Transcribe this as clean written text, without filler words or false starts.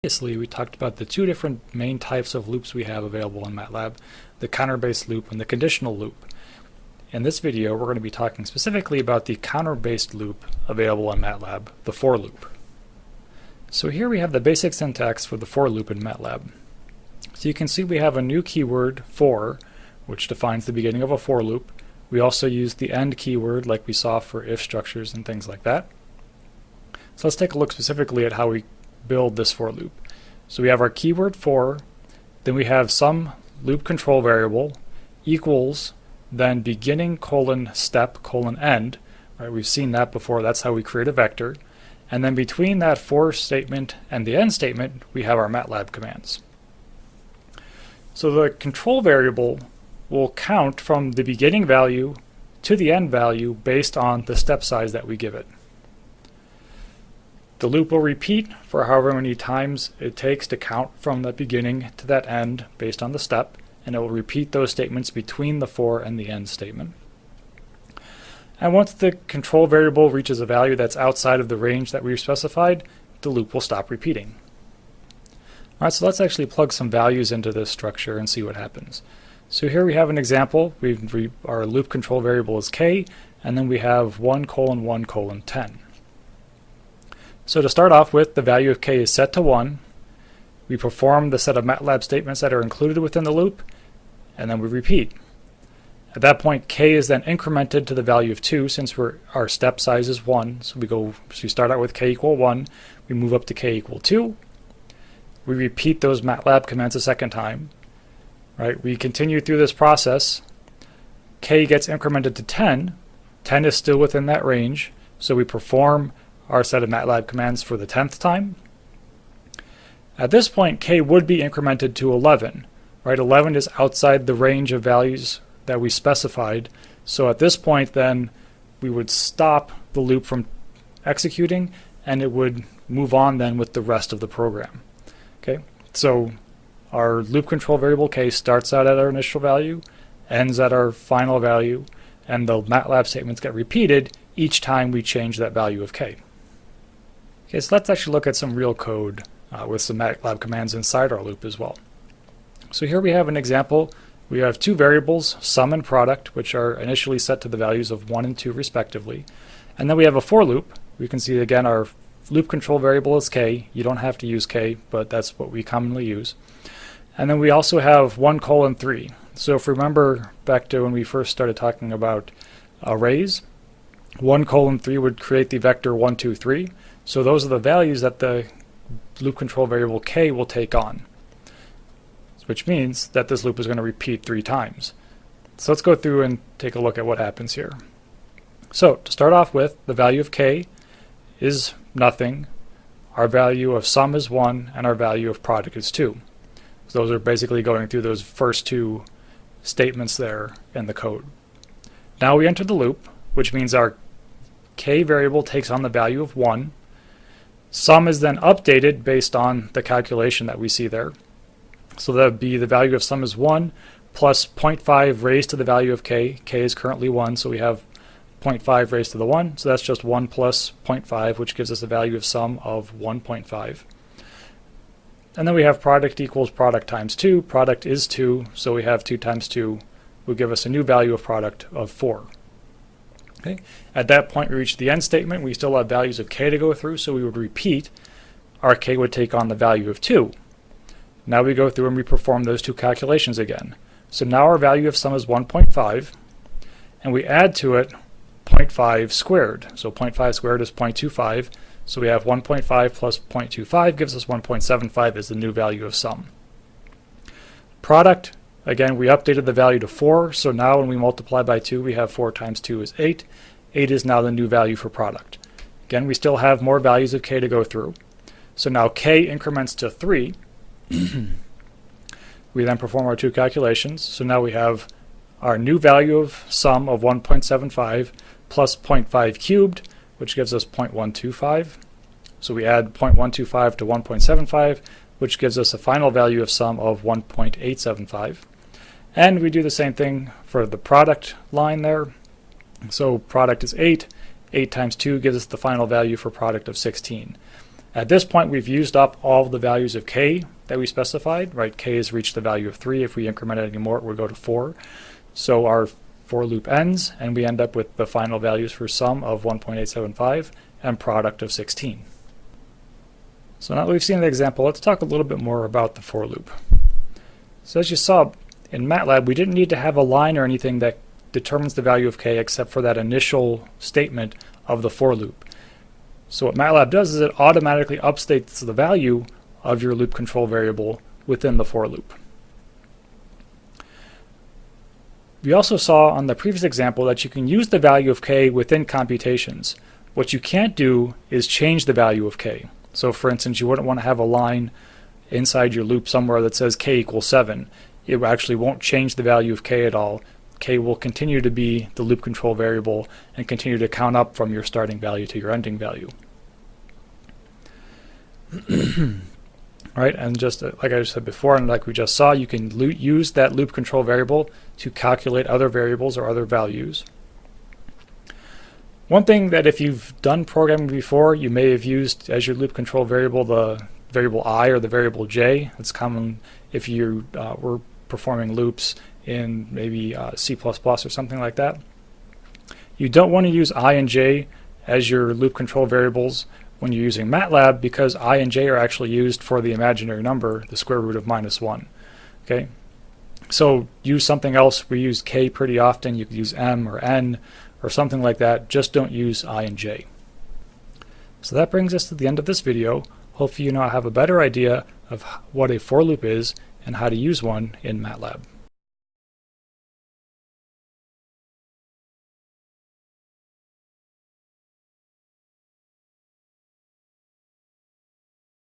Previously, we talked about the two different main types of loops we have available in MATLAB, the counter-based loop and the conditional loop. In this video, we're going to be talking specifically about the counter-based loop available in MATLAB, the for loop. So here we have the basic syntax for the for loop in MATLAB. So you can see we have a new keyword, for, which defines the beginning of a for loop. We also use the end keyword like we saw for if structures and things like that. So let's take a look specifically at how we build this for loop. So we have our keyword for, then we have some loop control variable equals, then beginning colon step colon end. Right, we've seen that before. That's how we create a vector. And then between that for statement and the end statement, we have our MATLAB commands. So the control variable will count from the beginning value to the end value based on the step size that we give it. The loop will repeat for however many times it takes to count from the beginning to that end based on the step, and it will repeat those statements between the for and the end statement. And once the control variable reaches a value that's outside of the range that we've specified, the loop will stop repeating. Alright, so let's actually plug some values into this structure and see what happens. So here we have an example. Our loop control variable is k, and then we have 1:1:10. So to start off with, the value of k is set to 1. We perform the set of MATLAB statements that are included within the loop, and then we repeat. At that point, k is then incremented to the value of 2 since our step size is 1. So we start out with k equal 1, we move up to k equal 2. We repeat those MATLAB commands a second time. Right? We continue through this process. K gets incremented to 10. 10 is still within that range, so we perform our set of MATLAB commands for the 10th time. At this point, k would be incremented to 11. Right? 11 is outside the range of values that we specified. So at this point, then, we would stop the loop from executing, and it would move on then with the rest of the program. Okay? So our loop control variable k starts out at our initial value, ends at our final value, and the MATLAB statements get repeated each time we change that value of k. Okay, so let's actually look at some real code with some MATLAB commands inside our loop as well. So here we have an example. We have two variables, sum and product, which are initially set to the values of 1 and 2 respectively. And then we have a for loop. We can see again our loop control variable is k. You don't have to use k, but that's what we commonly use. And then we also have 1:3. So if you remember back to when we first started talking about arrays, 1:3 would create the vector 1, 2, 3. So those are the values that the loop control variable k will take on, which means that this loop is going to repeat 3 times. So let's go through and take a look at what happens here. So to start off with, the value of k is nothing, our value of sum is 1, and our value of product is 2. So those are basically going through those first two statements there in the code. Now we enter the loop, which means our k variable takes on the value of 1. Sum is then updated based on the calculation that we see there. So that would be the value of sum is 1 plus 0.5 raised to the value of k. K is currently 1, so we have 0.5 raised to the 1. So that's just 1 plus 0.5, which gives us a value of sum of 1.5. And then we have product equals product times 2. Product is 2, so we have 2 times 2 will give us a new value of product of 4. Okay. At that point, we reach the end statement. We still have values of k to go through, so we would repeat. Our k would take on the value of 2. Now we go through and we perform those two calculations again. So now our value of sum is 1.5, and we add to it 0.5 squared. So 0.5 squared is 0.25. So we have 1.5 plus 0.25 gives us 1.75 as the new value of sum. Product, again, we updated the value to 4, so now when we multiply by 2, we have 4 times 2 is 8. 8 is now the new value for product. Again, we still have more values of k to go through. So now k increments to 3. We then perform our two calculations. So now we have our new value of sum of 1.75 plus 0.5 cubed, which gives us 0.125. So we add 0.125 to 1.75, which gives us a final value of sum of 1.875. And we do the same thing for the product line there. So product is 8. 8 times 2 gives us the final value for product of 16. At this point, we've used up all the values of k that we specified, right? K has reached the value of 3. If we increment it anymore, it would go to 4. So our for loop ends, and we end up with the final values for sum of 1.875 and product of 16. So now that we've seen the example, let's talk a little bit more about the for loop. So as you saw in MATLAB, we didn't need to have a line or anything that determines the value of k except for that initial statement of the for loop. So what MATLAB does is it automatically updates the value of your loop control variable within the for loop. We also saw on the previous example that you can use the value of k within computations. What you can't do is change the value of k. So for instance, you wouldn't want to have a line inside your loop somewhere that says k equals 7. It actually won't change the value of k at all. K will continue to be the loop control variable and continue to count up from your starting value to your ending value. Right, and just like I said before, and like we just saw, you can use that loop control variable to calculate other variables or other values. One thing that if you've done programming before, you may have used as your loop control variable the variable I or the variable j. It's common if you were performing loops in maybe C++ or something like that. You don't want to use I and j as your loop control variables when you're using MATLAB, because I and j are actually used for the imaginary number, the square root of -1. Okay, so use something else. We use k pretty often. You could use m or n or something like that. Just don't use I and j. So that brings us to the end of this video. Hopefully you now have a better idea of what a for loop is and how to use one in MATLAB.